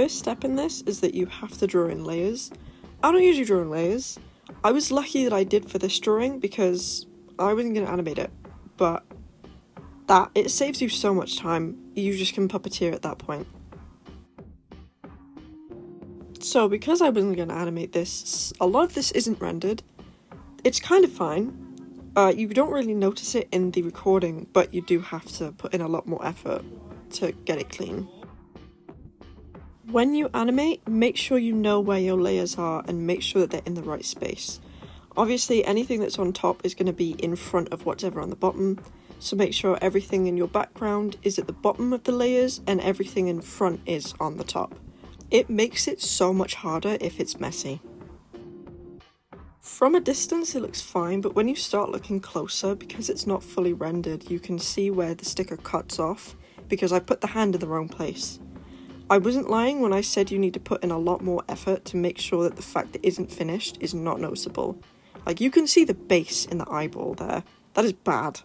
first step in this is that you have to draw in layers. I don't usually draw in layers. I was lucky that I did for this drawing because I wasn't going to animate it, but it saves you so much time. You just can puppeteer at that point. So because I wasn't going to animate this, a lot of this isn't rendered. It's kind of fine. You don't really notice it in the recording, but you do have to put in a lot more effort to get it clean. When you animate, make sure you know where your layers are and make sure that they're in the right space. Obviously, anything that's on top is going to be in front of whatever on the bottom, so make sure everything in your background is at the bottom of the layers and everything in front is on the top. It makes it so much harder if it's messy. From a distance it looks fine, but when you start looking closer, because it's not fully rendered, you can see where the sticker cuts off, because I put the hand in the wrong place. I wasn't lying when I said you need to put in a lot more effort to make sure that the fact that it isn't finished is not noticeable. Like, you can see the base in the eyeball there. That is bad.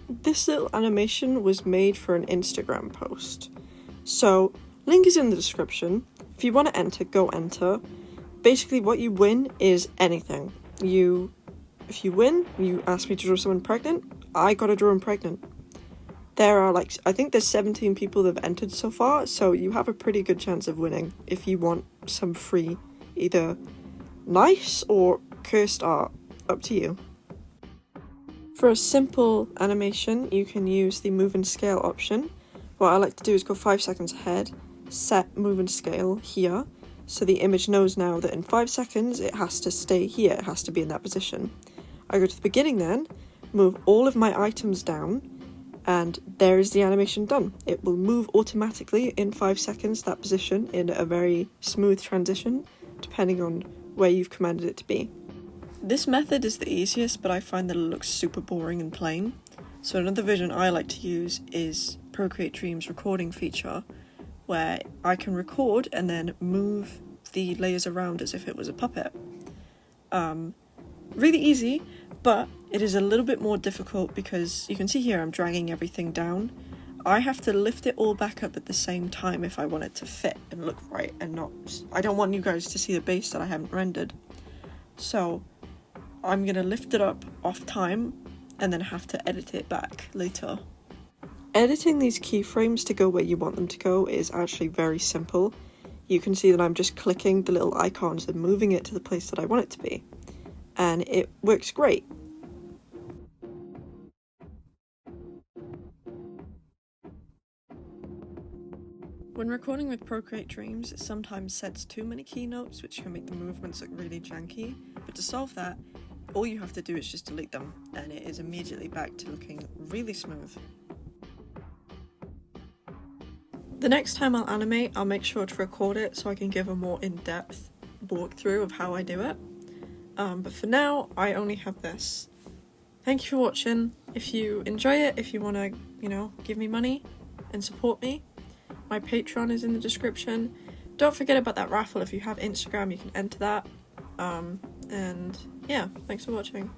This little animation was made for an Instagram post. So, link is in the description. If you want to enter, go enter. Basically, what you win is anything. If you win, you ask me to draw someone pregnant, I gotta draw them pregnant. There are I think there's 17 people that have entered so far, so you have a pretty good chance of winning if you want some free, either nice or cursed art, up to you. For a simple animation, you can use the move and scale option. What I like to do is go 5 seconds ahead, set move and scale here, so the image knows now that in 5 seconds it has to stay here, it has to be in that position. I go to the beginning then, move all of my items down, and there is the animation done. It will move automatically in 5 seconds, that position, in a very smooth transition, depending on where you've commanded it to be. This method is the easiest, but I find that it looks super boring and plain. So another version I like to use is Procreate Dream's recording feature, where I can record and then move the layers around as if it was a puppet. Really easy, but it is a little bit more difficult because you can see here I'm dragging everything down. I have to lift it all back up at the same time if I want it to fit and look right and not... I don't want you guys to see the base that I haven't rendered. So I'm gonna lift it up off time and then have to edit it back later. Editing these keyframes to go where you want them to go is actually very simple. You can see that I'm just clicking the little icons and moving it to the place that I want it to be. And it works great. When recording with Procreate Dreams, it sometimes sets too many keynotes, which can make the movements look really janky. But to solve that, all you have to do is just delete them, and it is immediately back to looking really smooth. The next time I'll animate, I'll make sure to record it so I can give a more in-depth walkthrough of how I do it. But for now, I only have this. Thank you for watching. If you enjoy it, if you want to, give me money and support me, my Patreon is in the description. Don't forget about that raffle. If you have Instagram, you can enter that. And yeah, thanks for watching.